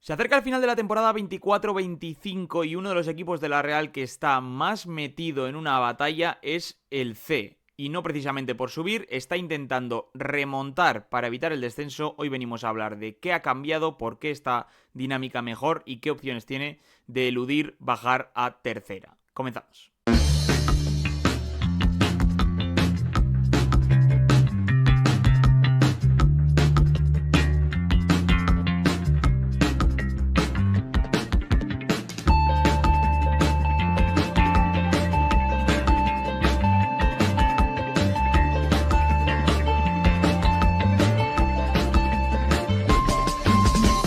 Se acerca el final de la temporada 24-25 y uno de los equipos de la Real que está más metido en una batalla es el C. Y no precisamente por subir, está intentando remontar para evitar el descenso. Hoy venimos a hablar de qué ha cambiado, por qué está dinámica mejor y qué opciones tiene de eludir bajar a tercera. Comenzamos.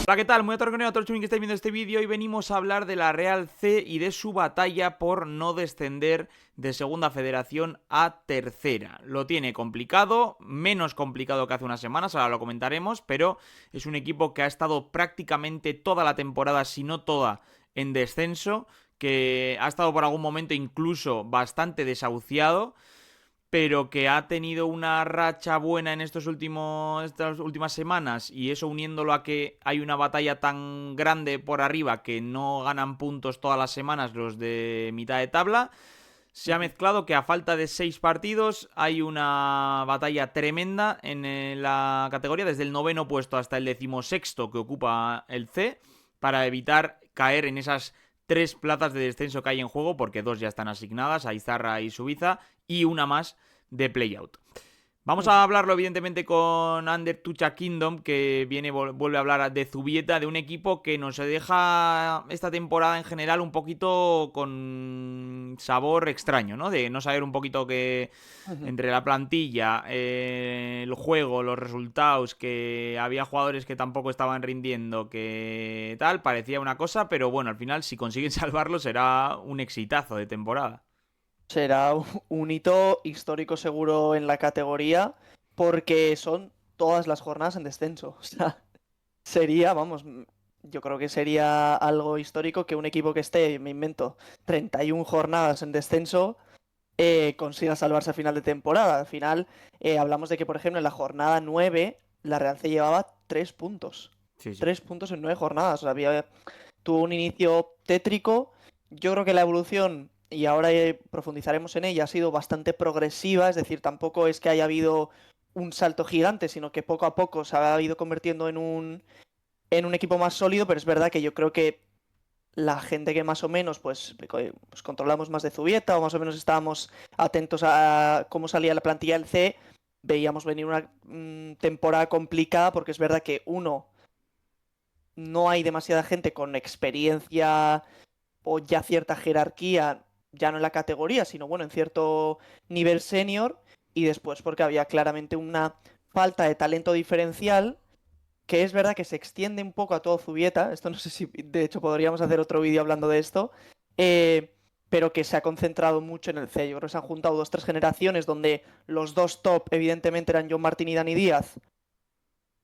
Hola, ¿qué tal? Muy atorgoneo a todos los que estáis viendo este vídeo y venimos a hablar de la Real C y de su batalla por no descender de segunda federación a tercera. Lo tiene complicado, menos complicado que hace unas semanas, ahora lo comentaremos, pero es un equipo que ha estado prácticamente toda la temporada, si no toda, en descenso, que ha estado por algún momento incluso bastante desahuciado, pero que ha tenido una racha buena en estas últimas semanas, y eso uniéndolo a que hay una batalla tan grande por arriba que no ganan puntos todas las semanas los de mitad de tabla, se ha mezclado que a falta de 6 partidos hay una batalla tremenda en la categoría, desde el 9º puesto hasta el 16º que ocupa el C, para evitar caer en esas 3 plazas de descenso que hay en juego, porque 2 ya están asignadas, a Izarra y Suiza, y una más de playout. Vamos a hablarlo evidentemente con Ander Tucha Kingdom, que vuelve a hablar de Zubieta, de un equipo que nos deja esta temporada en general un poquito con sabor extraño, ¿no? De no saber un poquito que entre la plantilla, el juego, los resultados, que había jugadores que tampoco estaban rindiendo, que tal, parecía una cosa, pero bueno, al final si consiguen salvarlo será un exitazo de temporada. Será un hito histórico seguro en la categoría porque son todas las jornadas en descenso. O sea, sería, vamos, yo creo que sería algo histórico que un equipo que esté, me invento, 31 jornadas en descenso consiga salvarse a final de temporada. Al final, hablamos de que, por ejemplo, en la jornada 9 la Real se llevaba 3 puntos. Sí, sí. 3 puntos en 9 jornadas. O sea, tuvo un inicio tétrico. Yo creo que la evolución, y ahora profundizaremos en ella, ha sido bastante progresiva, es decir, tampoco es que haya habido un salto gigante, sino que poco a poco se ha ido convirtiendo en un equipo más sólido, pero es verdad que yo creo que la gente que más o menos pues controlamos más de Zubieta, o más o menos estábamos atentos a cómo salía la plantilla del C, veíamos venir una temporada complicada, porque es verdad que no hay demasiada gente con experiencia o ya cierta jerarquía, ya no en la categoría, sino bueno, en cierto nivel senior, y después porque había claramente una falta de talento diferencial, que es verdad que se extiende un poco a todo Zubieta. Esto no sé si de hecho podríamos hacer otro vídeo hablando de esto, pero que se ha concentrado mucho en el C. Yo creo que se han juntado 2 o 3 generaciones donde los dos top evidentemente eran John Martín y Dani Díaz,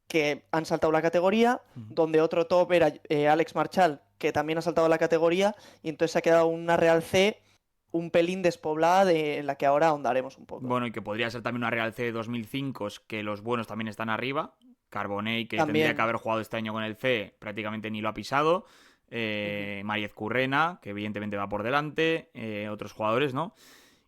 que han saltado la categoría, donde otro top era Alex Marchal, que también ha saltado la categoría, y entonces se ha quedado una Real C un pelín despoblada en la que ahora ahondaremos un poco. Bueno, y que podría ser también una Real C de 2005, que los buenos también están arriba. Carbonell, que tendría que También. haber jugado este año con el C, prácticamente ni lo ha pisado. Mariez Currena, que evidentemente va por delante. Otros jugadores, ¿no?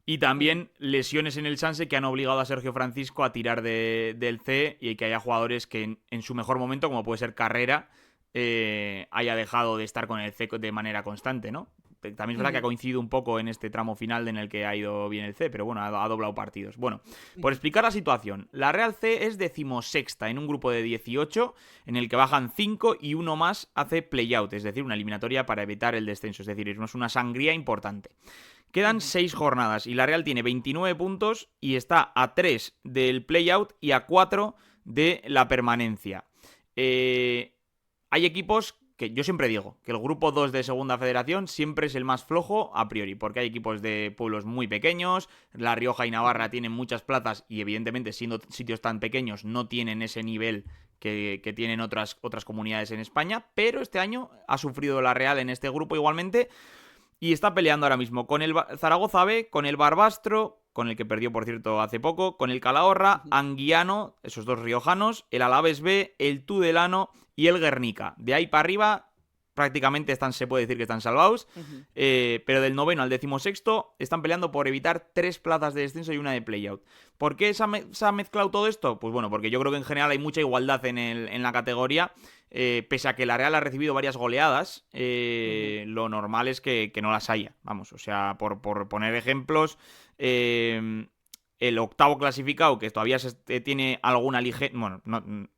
Y también lesiones en el Sanse que han obligado a Sergio Francisco a tirar del C, y que haya jugadores que en su mejor momento, como puede ser Carrera, haya dejado de estar con el C de manera constante, ¿no? También es verdad que ha coincidido un poco en este tramo final en el que ha ido bien el C, pero bueno, ha doblado partidos. Bueno, por explicar la situación, la Real C es 16ª en un grupo de 18 en el que bajan 5 y uno más hace playout, es decir, una eliminatoria para evitar el descenso, es decir, es una sangría importante. Quedan 6 jornadas y la Real tiene 29 puntos y está a 3 del playout y a 4 de la permanencia. Hay equipos que yo siempre digo que el grupo 2 de segunda federación siempre es el más flojo a priori, porque hay equipos de pueblos muy pequeños. La Rioja y Navarra tienen muchas plazas y evidentemente siendo sitios tan pequeños no tienen ese nivel que tienen otras comunidades en España, pero este año ha sufrido la Real en este grupo igualmente y está peleando ahora mismo con el Zaragoza B, con el Barbastro, con el que perdió por cierto hace poco, con el Calahorra, Anguiano, esos dos riojanos, el Alavés B, el Tudelano y el Guernica. De ahí para arriba prácticamente se puede decir que están salvados, Ujú. pero del 9º al 16º están peleando por evitar 3 plazas de descenso y una de playout. ¿Por qué se ha mezclado todo esto? Pues bueno, porque yo creo que en general hay mucha igualdad en la categoría. Pese a que la Real ha recibido varias goleadas, Ujú. lo normal es que no las haya. Vamos, o sea, por poner ejemplos, el octavo clasificado, que todavía tiene alguna ligera... Bueno,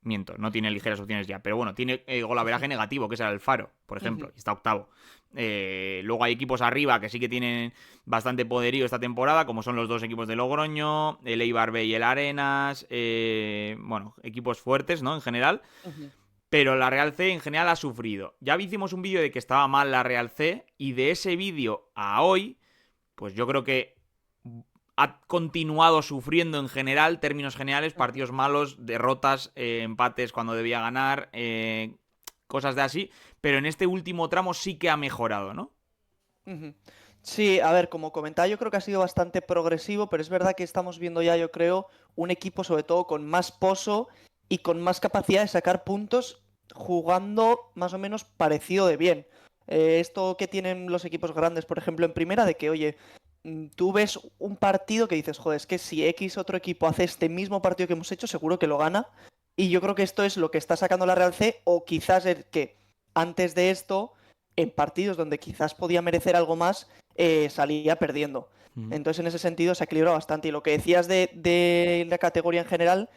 miento, no tiene ligeras opciones ya, pero bueno, tiene golaveraje negativo, que es el Alfaro, por ejemplo, Ujú. y está octavo. Luego hay equipos arriba que sí que tienen bastante poderío esta temporada, como son los 2 equipos de Logroño, el Eibar B y el Arenas, bueno, equipos fuertes, ¿no? En general. Ujú. Pero la Real C en general ha sufrido. Ya hicimos un vídeo de que estaba mal la Real C, y de ese vídeo a hoy, pues yo creo que ha continuado sufriendo en general, términos generales, Ujú. partidos malos, derrotas, empates cuando debía ganar, cosas de así, pero en este último tramo sí que ha mejorado, ¿no? Ujú. Sí, a ver, como comentaba, yo creo que ha sido bastante progresivo, pero es verdad que estamos viendo ya, yo creo, un equipo sobre todo con más pozo y con más capacidad de sacar puntos jugando más o menos parecido de bien. Esto que tienen los equipos grandes, por ejemplo, en primera, de que, oye, tú ves un partido que dices, joder, es que si X otro equipo hace este mismo partido que hemos hecho, seguro que lo gana. Y yo creo que esto es lo que está sacando la Real C, o quizás el que antes de esto en partidos donde quizás podía merecer algo más, salía perdiendo. Ujú. Entonces, en ese sentido, se ha equilibrado bastante. Y lo que decías de la categoría en general,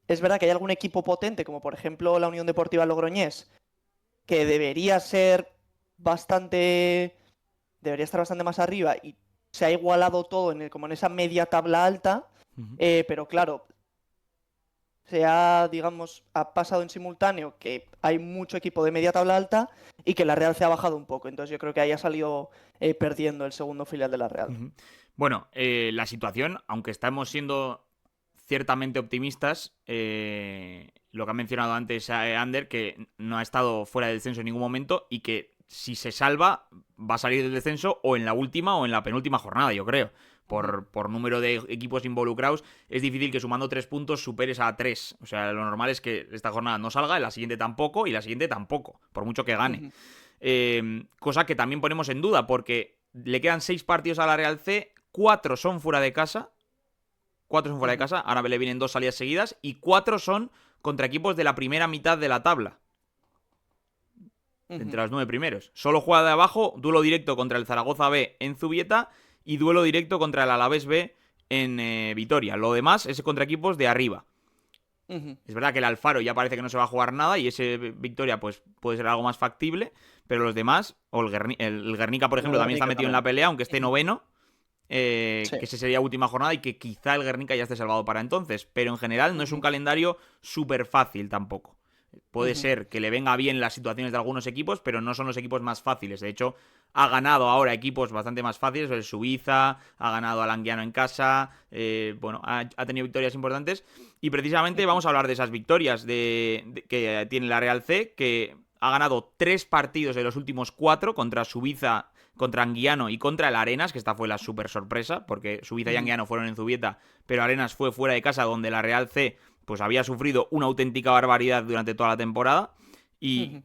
es verdad que hay algún equipo potente, como por ejemplo la Unión Deportiva Logroñés, que debería estar bastante más arriba y se ha igualado todo como en esa media tabla alta, Ujú. pero claro, ha pasado en simultáneo que hay mucho equipo de media tabla alta y que la Real se ha bajado un poco. Entonces yo creo que ahí ha salido perdiendo el segundo filial de la Real. Ujú. Bueno, la situación, aunque estamos siendo ciertamente optimistas, lo que ha mencionado antes Ander, que no ha estado fuera del descenso en ningún momento y que si se salva va a salir del descenso o en la última o en la penúltima jornada, yo creo. Ujú. Por número de equipos involucrados, es difícil que sumando 3 puntos superes a 3. O sea, lo normal es que esta jornada no salga, la siguiente tampoco y la siguiente tampoco, por mucho que gane. Ujú. Cosa que también ponemos en duda, porque le quedan 6 partidos a la Real C, 4 son fuera de casa, 4 son fuera de Ujú. casa, ahora le vienen 2 salidas seguidas, y 4 son contra equipos de la primera mitad de la tabla, Ujú. entre los 9 primeros. Solo juega de abajo, duelo directo contra el Zaragoza B en Zubieta y duelo directo contra el Alavés B en Vitoria. Lo demás es contra equipos de arriba. Ujú. Es verdad que el Alfaro ya parece que no se va a jugar nada y ese Victoria pues puede ser algo más factible, pero los demás, o el Guernica, por El ejemplo, también está Guernica metido en también. la pelea, aunque esté Ujú. noveno, Sí. que ese sería última jornada y que quizá el Guernica ya esté salvado para entonces, pero en general no es un Ujú. calendario súper fácil tampoco. Puede Ujú. ser que le venga bien las situaciones de algunos equipos, pero no son los equipos más fáciles. De hecho, ha ganado ahora equipos bastante más fáciles. El Suiza, ha ganado al Anguiano en casa. Bueno, ha tenido victorias importantes. Y precisamente Ujú. vamos a hablar de esas victorias que tiene la Real C, que ha ganado 3 partidos de los últimos 4 contra Suiza, contra Anguiano y contra el Arenas, que esta fue la super sorpresa, porque Suiza y Ujú. Anguiano fueron en Zubieta, pero Arenas fue fuera de casa, donde la Real C pues había sufrido una auténtica barbaridad durante toda la temporada. ¿Y Ujú.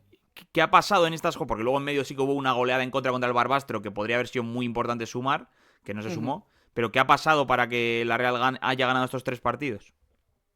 qué ha pasado en estas? Porque luego en medio sí que hubo una goleada en contra el Barbastro, que podría haber sido muy importante sumar, que no se Ujú. sumó. Pero ¿qué ha pasado para que la Real haya ganado estos 3 partidos?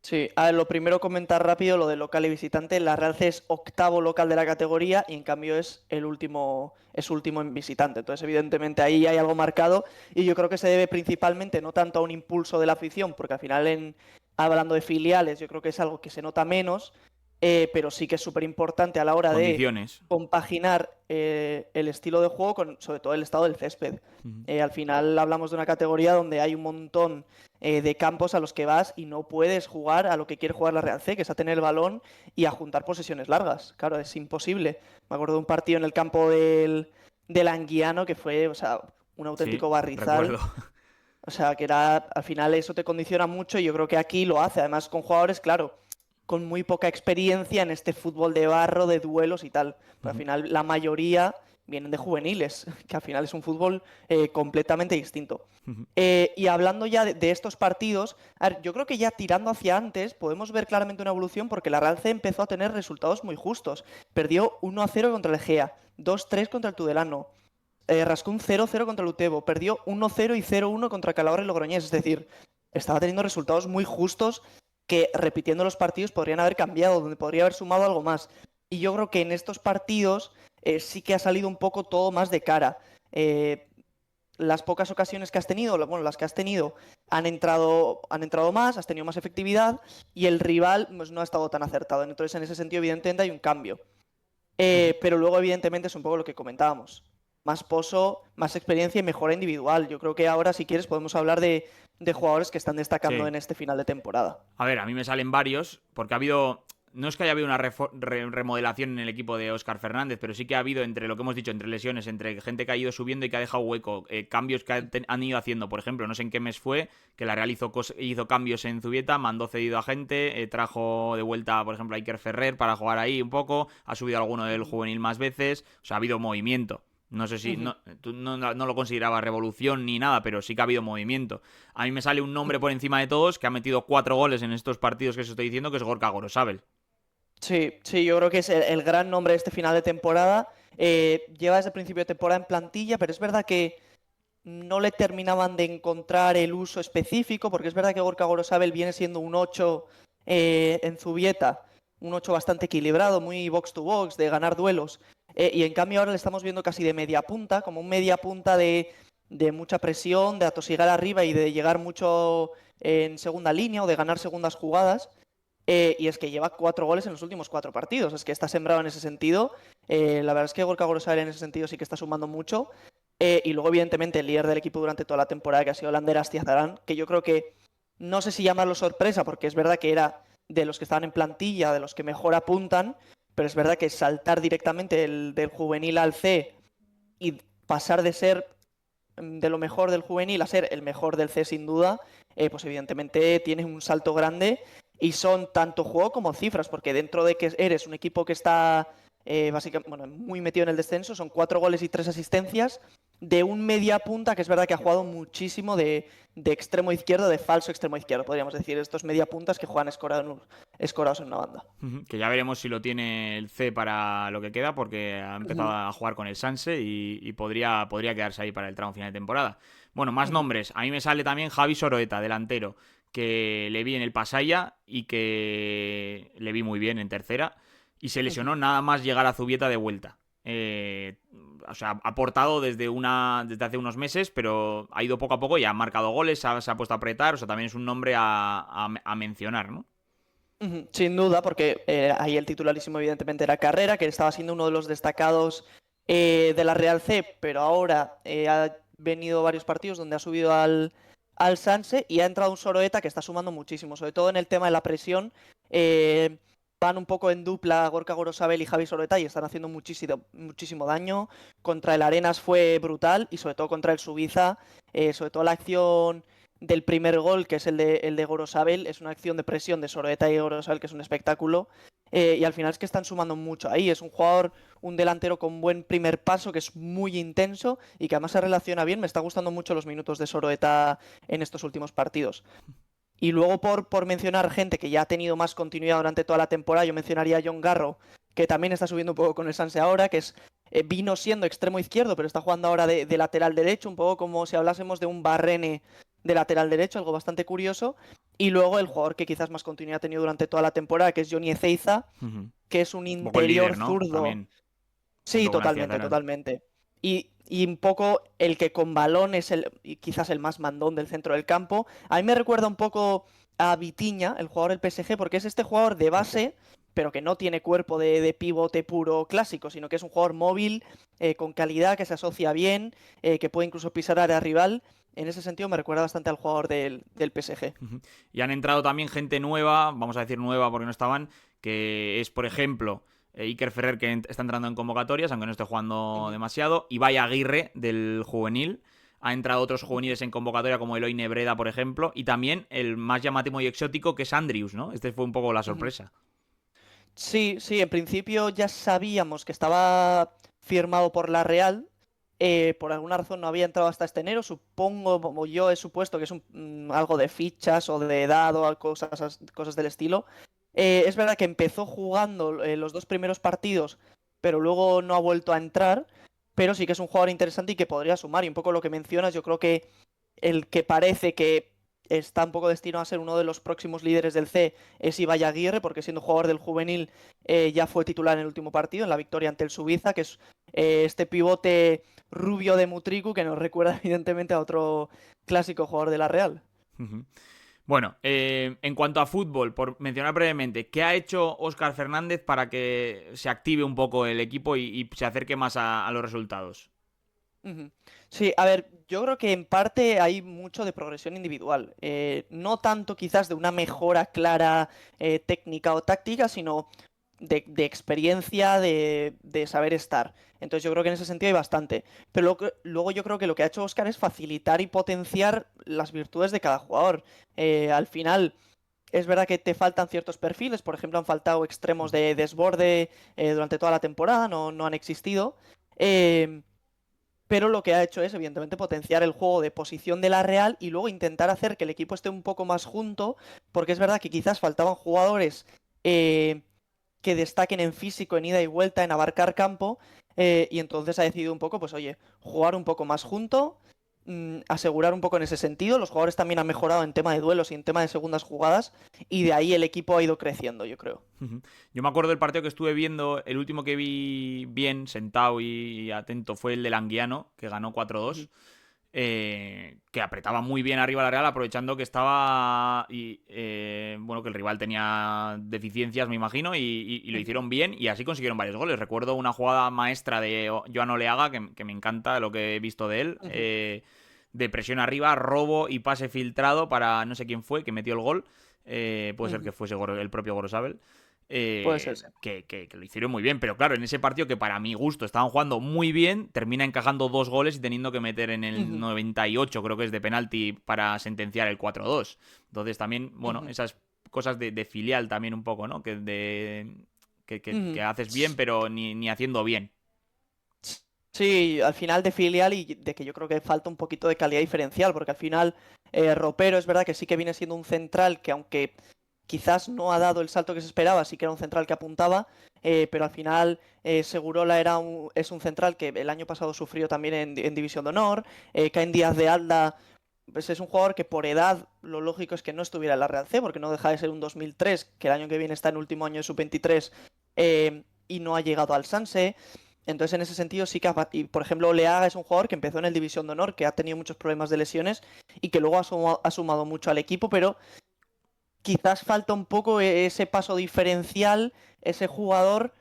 Sí, a ver, lo primero comentar rápido lo de local y visitante. La Real C es octavo local de la categoría y en cambio es último en visitante. Entonces, evidentemente, ahí hay algo marcado y yo creo que se debe principalmente no tanto a un impulso de la afición, porque al final, hablando de filiales, yo creo que es algo que se nota menos, pero sí que es súper importante a la hora de Condiciones. compaginar el estilo de juego con, sobre todo, el estado del césped. Ujú. Al final hablamos de una categoría donde hay un montón de campos a los que vas y no puedes jugar a lo que quiere jugar la Real C, que es a tener el balón y a juntar posesiones largas. Claro, es imposible. Me acuerdo de un partido en el campo del Anguiano que fue, o sea, un Sí, auténtico barrizal. recuerdo. O sea, que al final eso te condiciona mucho y yo creo que aquí lo hace. Además, con jugadores, claro, con muy poca experiencia en este fútbol de barro, de duelos y tal. Pero al Ujú. final la mayoría vienen de juveniles, que al final es un fútbol completamente distinto. Ujú. Y hablando ya de estos partidos, a ver, yo creo que ya tirando hacia antes podemos ver claramente una evolución porque la Real C empezó a tener resultados muy justos. Perdió 1-0 contra el Egea, 2-3 contra el Tudelano, rascó un 0-0 contra el Utebo, perdió 1-0 y 0-1 contra Calahorra y Logroñés. Es decir, estaba teniendo resultados muy justos que repitiendo los partidos podrían haber cambiado, donde podría haber sumado algo más. Y yo creo que en estos partidos sí que ha salido un poco todo más de cara. Las pocas ocasiones que has tenido, bueno, las que has tenido, han entrado más, has tenido más efectividad y el rival pues, no ha estado tan acertado. Entonces, en ese sentido, evidentemente, hay un cambio. Pero luego, evidentemente, es un poco lo que comentábamos. Más pozo, más experiencia y mejora individual. Yo creo que ahora, si quieres, podemos hablar de jugadores que están destacando Sí. en este final de temporada. A ver, a mí me salen varios, porque ha habido. No es que haya habido una remodelación en el equipo de Óscar Fernández, pero sí que ha habido, entre lo que hemos dicho, entre lesiones, entre gente que ha ido subiendo y que ha dejado hueco, cambios que han ido haciendo. Por ejemplo, no sé en qué mes fue, que la Real hizo cambios en Zubieta, mandó cedido a gente, trajo de vuelta, por ejemplo, a Iker Ferrer para jugar ahí un poco, ha subido alguno del juvenil más veces, o sea, ha habido movimiento. No sé si. No, tú no lo considerabas revolución ni nada, pero sí que ha habido movimiento. A mí me sale un nombre por encima de todos que ha metido 4 goles en estos partidos que os estoy diciendo, que es Gorka Gorosabel. Sí, sí, yo creo que es el gran nombre de este final de temporada. Lleva desde el principio de temporada en plantilla, pero es verdad que no le terminaban de encontrar el uso específico, porque es verdad que Gorka Gorosabel viene siendo un 8 en Zubieta, un 8 bastante equilibrado, muy box to box, de ganar duelos. Y en cambio ahora le estamos viendo casi de media punta, como un media punta de mucha presión, de atosigar arriba y de llegar mucho en segunda línea o de ganar segundas jugadas. Y es que lleva 4 goles en los últimos 4 partidos. Es que está sembrado en ese sentido. La verdad es que Gorka Gorosabel en ese sentido sí que está sumando mucho. Y luego, evidentemente, el líder del equipo durante toda la temporada, que ha sido Lander Astiazarán, que yo creo que no sé si llamarlo sorpresa, porque es verdad que era de los que estaban en plantilla, de los que mejor apuntan, pero es verdad que saltar directamente del juvenil al C y pasar de ser de lo mejor del juvenil a ser el mejor del C sin duda, pues evidentemente tienes un salto grande y son tanto juego como cifras, porque dentro de que eres un equipo que está básicamente, bueno, muy metido en el descenso, son 4 goles y 3 asistencias de un media punta que es verdad que ha jugado muchísimo de extremo izquierdo, de falso extremo izquierdo, podríamos decir, estos media puntas que juegan escorados en una banda. Que ya veremos si lo tiene el C para lo que queda, porque ha empezado a jugar con el Sanse y podría quedarse ahí para el tramo final de temporada. Bueno, más nombres. A mí me sale también Javi Soroeta, delantero, que le vi en el Pasaya y que le vi muy bien en tercera. Y se lesionó nada más llegar a Zubieta de vuelta. O sea, ha aportado desde hace unos meses, pero ha ido poco a poco y ha marcado goles, se ha puesto a apretar. O sea, también es un nombre a mencionar, ¿no? Sin duda, porque ahí el titularísimo evidentemente era Carrera, que estaba siendo uno de los destacados de la Real C, pero ahora ha venido varios partidos donde ha subido al Sanse y ha entrado un Soroeta que está sumando muchísimo, sobre todo en el tema de la presión. Van un poco en dupla Gorka Gorosabel y Javi Soroeta y están haciendo muchísimo daño. Contra el Arenas fue brutal y sobre todo contra el Subiza, sobre todo la acción del primer gol, que es el de Gorosabel, es una acción de presión de Soroeta y Gorosabel que es un espectáculo. Y al final es que están sumando mucho ahí. Es un jugador, un delantero con buen primer paso, que es muy intenso y que además se relaciona bien. Me está gustando mucho los minutos de Soroeta en estos últimos partidos. Y luego por mencionar gente que ya ha tenido más continuidad durante toda la temporada, yo mencionaría a John Garro, que también está subiendo un poco con el Sanse ahora, que es vino siendo extremo izquierdo, pero está jugando ahora de lateral derecho, un poco como si hablásemos de un Barrene de lateral derecho, algo bastante curioso. Y luego el jugador que quizás más continuidad ha tenido durante toda la temporada, que es Johnny Ezeiza, que es un Un poco el interior líder, ¿no? zurdo. También, Sí, junto con totalmente, Astiazarán. totalmente. Y un poco el que con balón es y quizás el más mandón del centro del campo. A mí me recuerda un poco a Vitinha, el jugador del PSG, porque es este jugador de base, pero que no tiene cuerpo de pivote puro clásico, sino que es un jugador móvil, con calidad, que se asocia bien, que puede incluso pisar área rival. En ese sentido me recuerda bastante al jugador del PSG. Y han entrado también gente nueva, vamos a decir nueva porque no estaban, que es, por ejemplo, Iker Ferrer, que está entrando en convocatorias, aunque no esté jugando demasiado. Ibai Aguirre, del juvenil. Ha entrado otros juveniles en convocatoria, como Eloy Nebreda, por ejemplo. Y también el más llamativo y exótico, que es Andrius, ¿no? Este fue un poco la sorpresa. Sí, sí, en principio ya sabíamos que estaba firmado por la Real. Por alguna razón no había entrado hasta este enero. Supongo, como yo he supuesto, que es algo de fichas o de edad o cosas del estilo. Es verdad que empezó jugando los 2 primeros partidos, pero luego no ha vuelto a entrar. Pero sí que es un jugador interesante y que podría sumar. Y un poco lo que mencionas, yo creo que el que parece que está un poco destinado a ser uno de los próximos líderes del C es Ibai Aguirre, porque siendo jugador del juvenil ya fue titular en el último partido, en la victoria ante el Suiza, que es este pivote rubio de Mutriku, que nos recuerda evidentemente a otro clásico jugador de la Real. Ujú. Bueno, en cuanto a fútbol, por mencionar brevemente, ¿qué ha hecho Óscar Fernández para que se active un poco el equipo y se acerque más a los resultados? Ujú. Sí, a ver, yo creo que en parte hay mucho de progresión individual. No tanto quizás de una mejora clara técnica o táctica, sino de experiencia, de saber estar. Entonces yo creo que en ese sentido hay bastante. Pero luego yo creo que lo que ha hecho Oscar es facilitar y potenciar las virtudes de cada jugador. Al final, es verdad que te faltan ciertos perfiles, por ejemplo, han faltado extremos de desborde durante toda la temporada, no han existido. Eh, pero lo que ha hecho es, evidentemente, potenciar el juego de posición de la Real y luego intentar hacer que el equipo esté un poco más junto, porque es verdad que quizás faltaban jugadores eh, que destaquen en físico, en ida y vuelta, en abarcar campo, y entonces ha decidido un poco, pues oye, jugar un poco más junto, asegurar un poco en ese sentido. Los jugadores también han mejorado en tema de duelos y en tema de segundas jugadas, y de ahí el equipo ha ido creciendo, yo creo. Ujú. Yo me acuerdo del partido que estuve viendo, el último que vi bien, sentado y atento, fue el del Anguiano, que ganó 4-2. Ujú, Que apretaba muy bien arriba la Real, aprovechando que estaba. Bueno, que el rival tenía deficiencias, me imagino, y lo ujú, hicieron bien, y así consiguieron varios goles. Recuerdo una jugada maestra de Joan Oleaga, que me encanta lo que he visto de él. ujú, De presión arriba, robo y pase filtrado para no sé quién fue, que metió el gol. Puede ser ujú. que fuese el propio Gorosabel. Puede ser, sí. Que lo hicieron muy bien, pero claro, en ese partido que para mi gusto estaban jugando muy bien, termina encajando 2 goles y teniendo que meter en el Ujú, 98, creo que es de penalti, para sentenciar el 4-2. Entonces también, bueno, ujú, esas cosas de filial también un poco, ¿no? Que ujú. haces bien, pero ni haciendo bien. Sí, al final de filial y de que yo creo que falta un poquito de calidad diferencial, porque al final Ropero es verdad que sí que viene siendo un central que aunque quizás no ha dado el salto que se esperaba, sí que era un central que apuntaba, pero al final Segurola es un central que el año pasado sufrió también en División de Honor, Caen Díaz de Alda pues es un jugador que por edad lo lógico es que no estuviera en la Real C, porque no deja de ser un 2003, que el año que viene está en último año de sub-23 y no ha llegado al Sanse. Entonces, en ese sentido, sí que. Y, por ejemplo, Oleaga es un jugador que empezó en el División de Honor, que ha tenido muchos problemas de lesiones y que luego ha sumado mucho al equipo, pero quizás falta un poco ese paso diferencial, ese jugador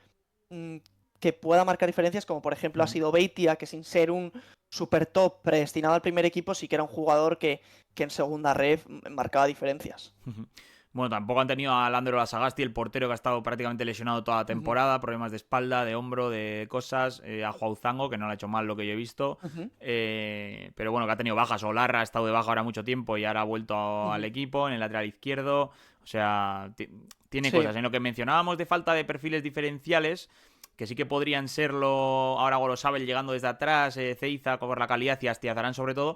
mm, que pueda marcar diferencias, como por ejemplo ha Mm. sido Beitia, que sin ser un super top predestinado al primer equipo, sí que era un jugador que en segunda red marcaba diferencias. Bueno, tampoco han tenido a Landro Lasagasti, el portero que ha estado prácticamente lesionado toda la Ujú, temporada, problemas de espalda, de hombro, de cosas. A Joao Zango, que no le ha hecho mal lo que yo he visto. ujú, Pero bueno, que ha tenido bajas. Olarra ha estado de baja ahora mucho tiempo y ahora ha vuelto al ujú. equipo, en el lateral izquierdo. O sea, tiene Sí. cosas. En lo que mencionábamos de falta de perfiles diferenciales, que sí que podrían serlo ahora Gorosabel llegando desde atrás, Ceiza por la calidad y Astiazarán sobre todo.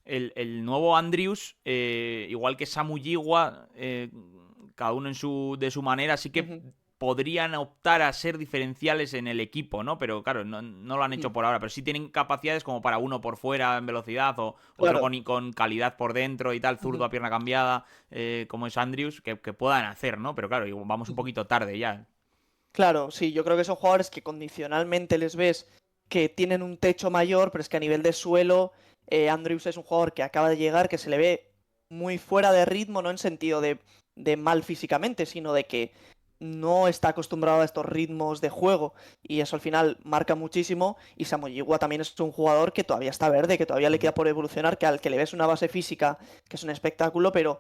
El nuevo Andrius, igual que Samu Yigua, cada uno de su manera, sí que Ujú, podrían optar a ser diferenciales en el equipo, ¿no? Pero claro, no lo han hecho ujú. por ahora, pero sí tienen capacidades como para uno por fuera en velocidad o otro Claro. con calidad por dentro y tal, zurdo Ujú, a pierna cambiada, como es Andrius, que puedan hacer, ¿no? Pero claro, vamos un ujú. poquito tarde ya. Claro, sí, yo creo que son jugadores que condicionalmente les ves que tienen un techo mayor, pero es que a nivel de suelo, Andrews es un jugador que acaba de llegar, que se le ve muy fuera de ritmo, no en sentido de mal físicamente, sino de que no está acostumbrado a estos ritmos de juego y eso al final marca muchísimo. Y Samoyigua también es un jugador que todavía está verde, que todavía le queda por evolucionar, que al que le ves una base física que es un espectáculo, pero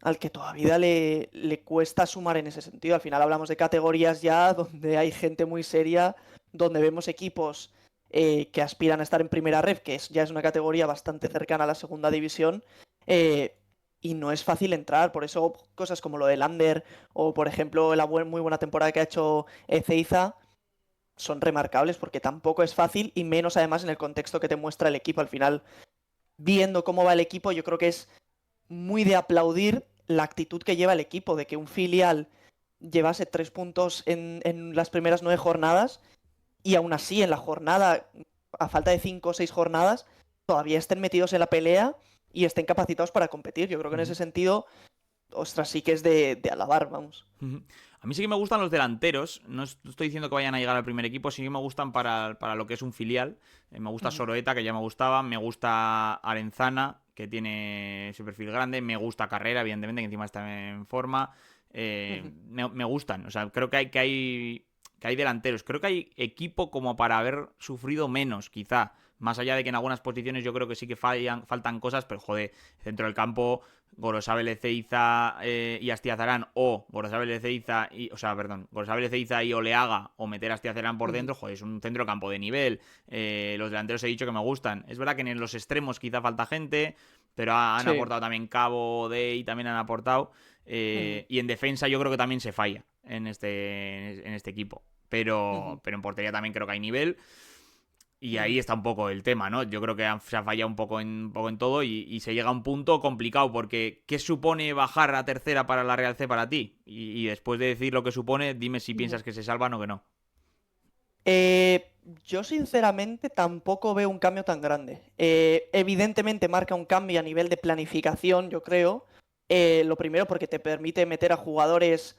al que todavía le cuesta sumar en ese sentido. Al final hablamos de categorías ya donde hay gente muy seria, donde vemos equipos que aspiran a estar en primera ref, ya es una categoría bastante cercana a la segunda división, eh, y no es fácil entrar. Por eso cosas como lo del Under o, por ejemplo, muy buena temporada que ha hecho Ezeiza son remarcables porque tampoco es fácil y menos además en el contexto que te muestra el equipo. Al final, viendo cómo va el equipo, yo creo que es muy de aplaudir la actitud que lleva el equipo, de que un filial llevase 3 puntos en las primeras 9 jornadas y aún así en la jornada, a falta de 5 o 6 jornadas, todavía estén metidos en la pelea y estén capacitados para competir. Yo creo que en ese sentido, ostras, sí que es de alabar, vamos. A mí sí que me gustan los delanteros. No estoy diciendo que vayan a llegar al primer equipo, sí que me gustan para lo que es un filial. Me gusta Soroeta, que ya me gustaba. Me gusta Arenzana, que tiene ese perfil grande. Me gusta Carrera, evidentemente, que encima está en forma. Me gustan. O sea, creo que hay delanteros. Creo que hay equipo como para haber sufrido menos, quizá. Más allá de que en algunas posiciones yo creo que sí que faltan cosas, pero joder, centro del campo, Gorosabel, Ezeiza y Astiazarán, o Gorosabel, Ezeiza y, o sea, perdón, Gorosabel, Ezeiza y Oleaga, o meter a Astiazarán por dentro, joder, es un centro de campo de nivel. Los delanteros he dicho que me gustan. Es verdad que en los extremos quizá falta gente, pero han Sí. aportado también Cabo, y también han aportado. Y en defensa yo creo que también se falla en este equipo. Pero en portería también creo que hay nivel. Y ahí está un poco el tema, ¿no? Yo creo que se ha fallado un poco en todo y se llega a un punto complicado porque ¿qué supone bajar a tercera para la Real C para ti? Y después de decir lo que supone, dime si piensas que se salvan o que no. Yo sinceramente tampoco veo un cambio tan grande. Evidentemente marca un cambio a nivel de planificación, yo creo. Lo primero porque te permite meter a jugadores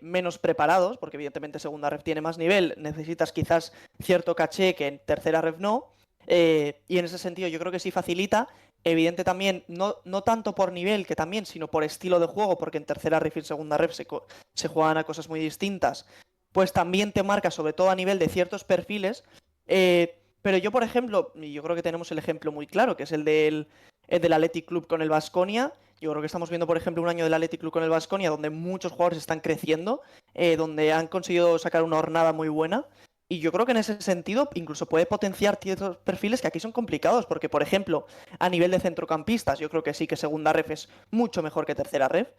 menos preparados, porque evidentemente segunda ref tiene más nivel, necesitas quizás cierto caché que en tercera ref no. Y en ese sentido yo creo que sí facilita. Evidente también, no tanto por nivel que también, sino por estilo de juego, porque en tercera ref y en segunda ref se juegan a cosas muy distintas. Pues también te marca, sobre todo a nivel de ciertos perfiles. Pero yo, por ejemplo, y yo creo que tenemos el ejemplo muy claro, que es el del Athletic Club con el Baskonia. Yo creo que estamos viendo, por ejemplo, un año del Athletic Club con el Baskonia donde muchos jugadores están creciendo, donde han conseguido sacar una jornada muy buena. Y yo creo que en ese sentido incluso puede potenciar ciertos perfiles que aquí son complicados, porque, por ejemplo, a nivel de centrocampistas, yo creo que sí que segunda ref es mucho mejor que tercera ref,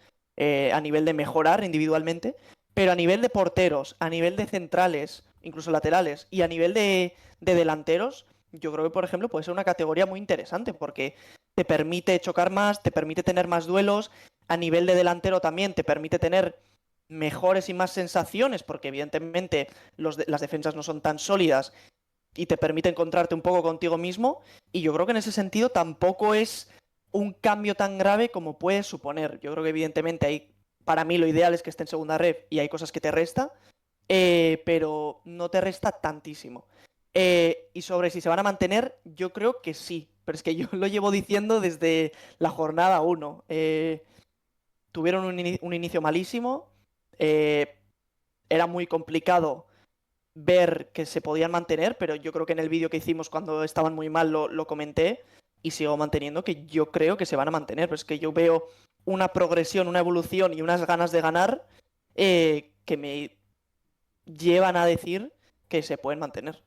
a nivel de mejorar individualmente, pero a nivel de porteros, a nivel de centrales, incluso laterales, y a nivel de delanteros, yo creo que, por ejemplo, puede ser una categoría muy interesante, porque te permite chocar más, te permite tener más duelos, a nivel de delantero también te permite tener mejores y más sensaciones, porque evidentemente las defensas no son tan sólidas y te permite encontrarte un poco contigo mismo, y yo creo que en ese sentido tampoco es un cambio tan grave como puedes suponer. Yo creo que evidentemente para mí lo ideal es que esté en segunda ref y hay cosas que te resta, pero no te resta tantísimo. Y sobre si se van a mantener, yo creo que sí, pero es que yo lo llevo diciendo desde la jornada 1. Tuvieron un inicio malísimo, era muy complicado ver que se podían mantener, pero yo creo que en el vídeo que hicimos cuando estaban muy mal lo comenté y sigo manteniendo que yo creo que se van a mantener, pero es que yo veo una progresión, una evolución y unas ganas de ganar que me llevan a decir que se pueden mantener.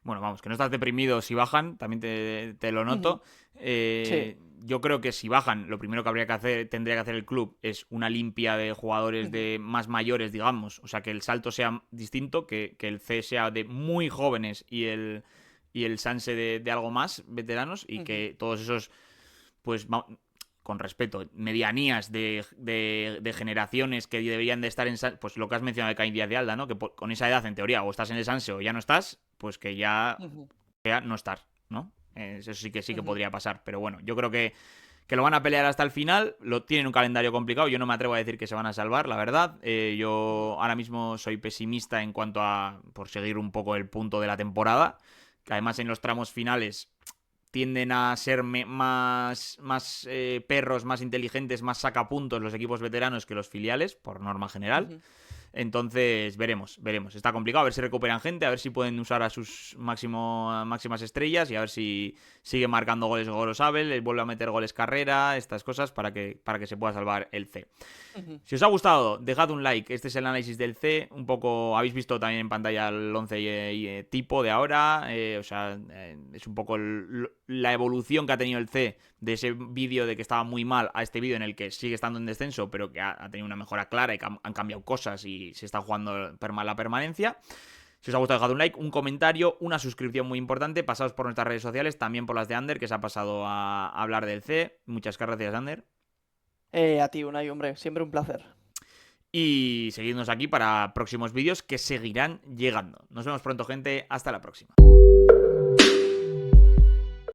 Bueno, vamos, que no estás deprimido si bajan, también te lo noto. Sí. Yo creo que si bajan, lo primero que tendría que hacer el club es una limpia de jugadores de más mayores, digamos. O sea, que el salto sea distinto, que el C sea de muy jóvenes y el Sanse de algo más veteranos y que todos esos, pues con respeto, medianías de generaciones que deberían de estar en pues lo que has mencionado de Caín Díaz de Alda, ¿no? Que con esa edad, en teoría, o estás en el Sanse o ya no estás, pues que ya sea no estar, ¿no? Eso sí que podría pasar. Pero bueno, yo creo que lo van a pelear hasta el final. Tienen un calendario complicado. Yo no me atrevo a decir que se van a salvar, la verdad. Yo ahora mismo soy pesimista en cuanto a, por seguir un poco el punto de la temporada, que además en los tramos finales tienden a ser más perros, más inteligentes, más sacapuntos los equipos veteranos que los filiales, por norma general. Entonces, veremos. Está complicado, a ver si recuperan gente, a ver si pueden usar a sus máximas estrellas y a ver si sigue marcando goles Gorosabel, les vuelve a meter goles Carrera, estas cosas para que se pueda salvar el C. Si os ha gustado, dejad un like. Este es el análisis del C. Un poco, habéis visto también en pantalla el 11 tipo de ahora. Es un poco la evolución que ha tenido el C de ese vídeo de que estaba muy mal a este vídeo en el que sigue estando en descenso, pero que ha tenido una mejora clara y que han cambiado cosas y se está jugando la permanencia. Si os ha gustado, dejad un like, un comentario, una suscripción muy importante. Pasaos por nuestras redes sociales, también por las de Ander, que se ha pasado a hablar del C. Muchas gracias, Ander. A ti, Unai, hombre, siempre un placer. Y seguidnos aquí para próximos vídeos que seguirán llegando. Nos vemos pronto, gente. Hasta la próxima.